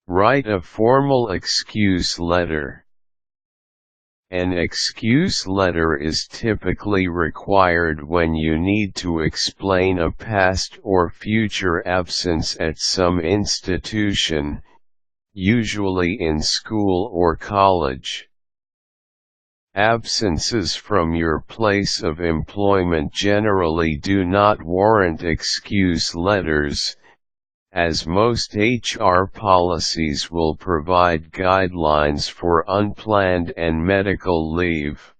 Write a formal excuse letter. An excuse letter is typically required when you need to explain a past or future absence at some institution, usually in school or college. Absences from your place of employment generally do not warrant excuse letters, as most HR policies will provide guidelines for unplanned and medical leave.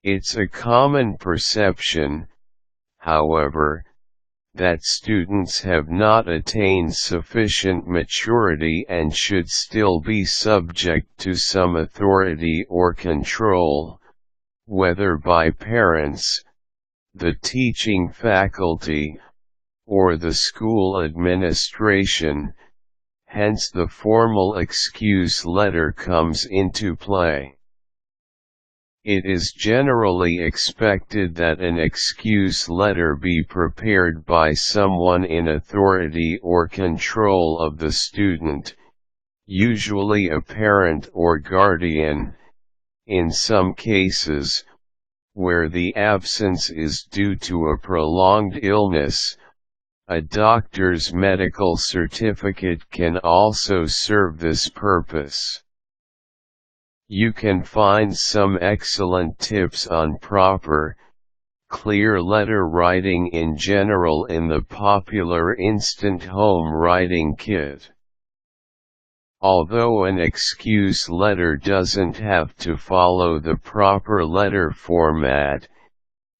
It's a common perception, however, that students have not attained sufficient maturity and should still be subject to some authority or control, whether by parents, the teaching faculty, or the school administration. Hence the formal excuse letter comes into play. It is generally expected that an excuse letter be prepared by someone in authority or control of the student, usually a parent or guardian. In some cases, where the absence is due to a prolonged illness, a doctor's medical certificate can also serve this purpose. You can find some excellent tips on proper, clear letter writing in general in the popular Instant Home Writing Kit. Although an excuse letter doesn't have to follow the proper letter format,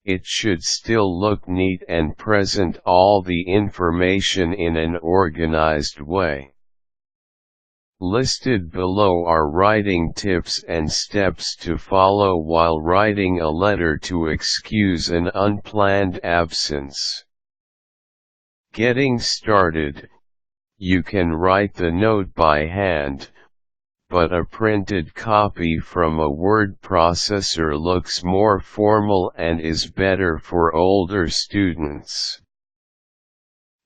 it should still look neat and present all the information in an organized way. Listed below are writing tips and steps to follow while writing a letter to excuse an unplanned absence. Getting started, you can write the note by hand, but a printed copy from a word processor looks more formal and is better for older students.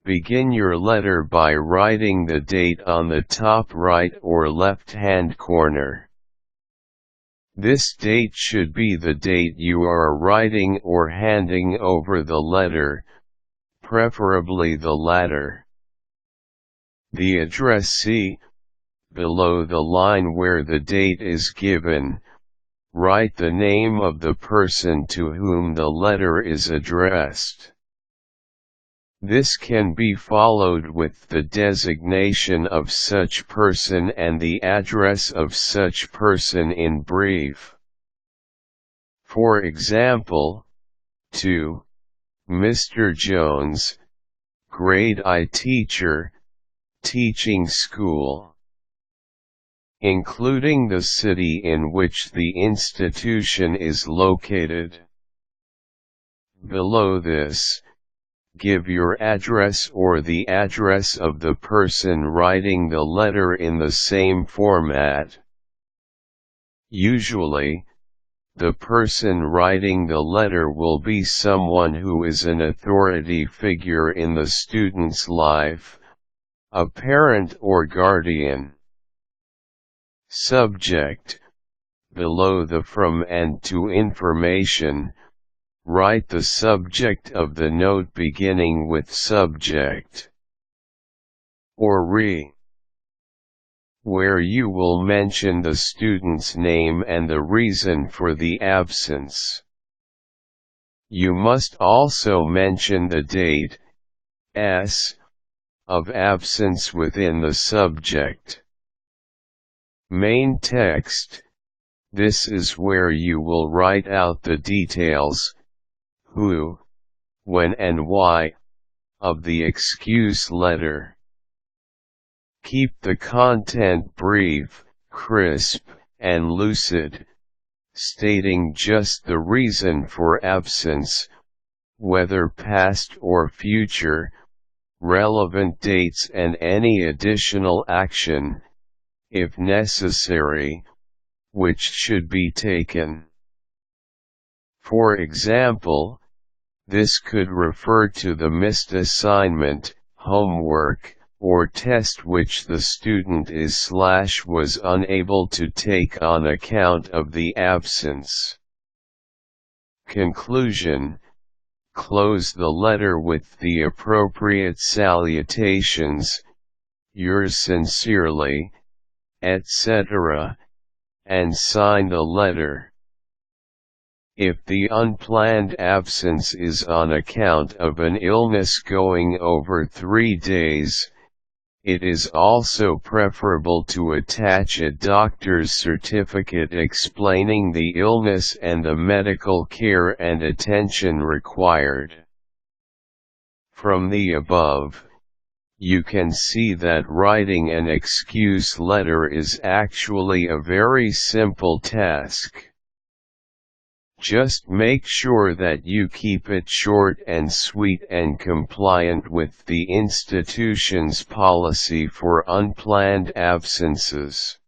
Begin your letter by writing the date on the top right or left-hand corner. This date should be the date you are writing or handing over the letter, preferably the latter. The addressee, below the line where the date is given, write the name of the person to whom the letter is addressed. This can be followed with the designation of such person and the address of such person in brief. For example, to Mr. Jones, Grade I teacher, teaching school, including the city in which the institution is located. Below this, give your address or the address of the person writing the letter in the same format. Usually, the person writing the letter will be someone who is an authority figure in the student's life, a parent or guardian. Subject, below the from and to information, write the subject of the note beginning with subject or where you will mention the student's name and the reason for the absence. You must also mention the date of absence within the subject. Main text, this is where you will write out the details, who, when and why, of the excuse letter. Keep the content brief, crisp, and lucid, stating just the reason for absence, whether past or future, relevant dates and any additional action, if necessary, which should be taken. For example, this could refer to the missed assignment, homework, or test which the student was unable to take on account of the absence. Conclusion: close the letter with the appropriate salutations, yours sincerely, etc., and sign the letter. If the unplanned absence is on account of an illness going over 3 days, it is also preferable to attach a doctor's certificate explaining the illness and the medical care and attention required. From the above, you can see that writing an excuse letter is actually a very simple task. Just make sure that you keep it short and sweet and compliant with the institution's policy for unplanned absences.